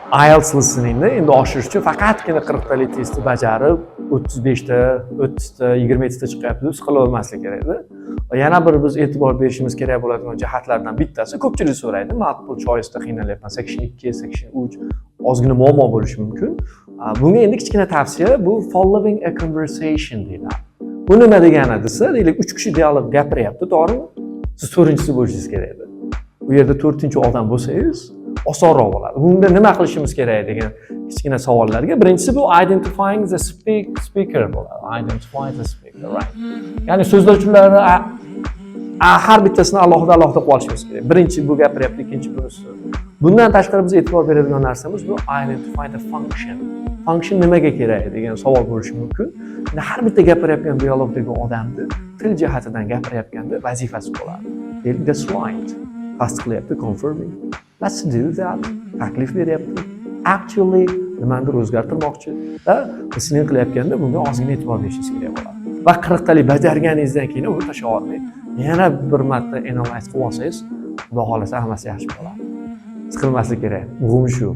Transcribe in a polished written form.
IELTS listeningni endi oshirish uchun faqatgina 40 talik testni bajarib, 35 ta, 30 ta, 20 ta chiqyapti deb siqilolmaslik kerakda. Yana bir biz e'tibor berishimiz kerak bo'ladigan jihatlardan bittasi ko'pchilik so'raydi, multiple choice'da qiynalyapman, section 2, section 3 ozgina muammo bo'lishi mumkin. Bunga endi kichkina tavsiya, bu following a conversation deyiladi. Bu nima degani desa, deylik 3 kishi dialog gapiryapti, to'g'rimi? Siz 4-inchisi bo'lishingiz kerak edi. Bu yerda 4-chi odam bo'lsangiz, osonroq bo'ladi. Bunda nima qilishimiz kerak degan kichkina savollarga birinchisi bu identifying the speaker bo'ladi. Identify the speaker, right? Ya'ni so'zlovchilarni har bittasini alohida qilib olishimiz kerak. Birinchi bu gapiryapti, ikkinchi bunisi. Bundan tashqari biz e'tibor beradigan narsamiz bu identify the function. Function nimaga kerak degan savol bo'lishi mumkin. Har bitta gapirayotgan dialogdagi odamni til jihatidan gapirayotganda vazifasi bo'ladi. That's right. Tasdiqlayapti, confirming. Let's do that. Taklif beryapti. Actually nimanidir o'zgartirmoqchi. Listening qilayotganda bunga ozgina e'tibor berishingiz kerak bo'ladi. Va 40 talik bajarganingizdan keyin uni tashlab olmang. Yana bir marta analyze qilib olsangiz, xudo xolasa hammasi yaxshi bo'ladi. Siqilmaslik kerak. Muhimi shu.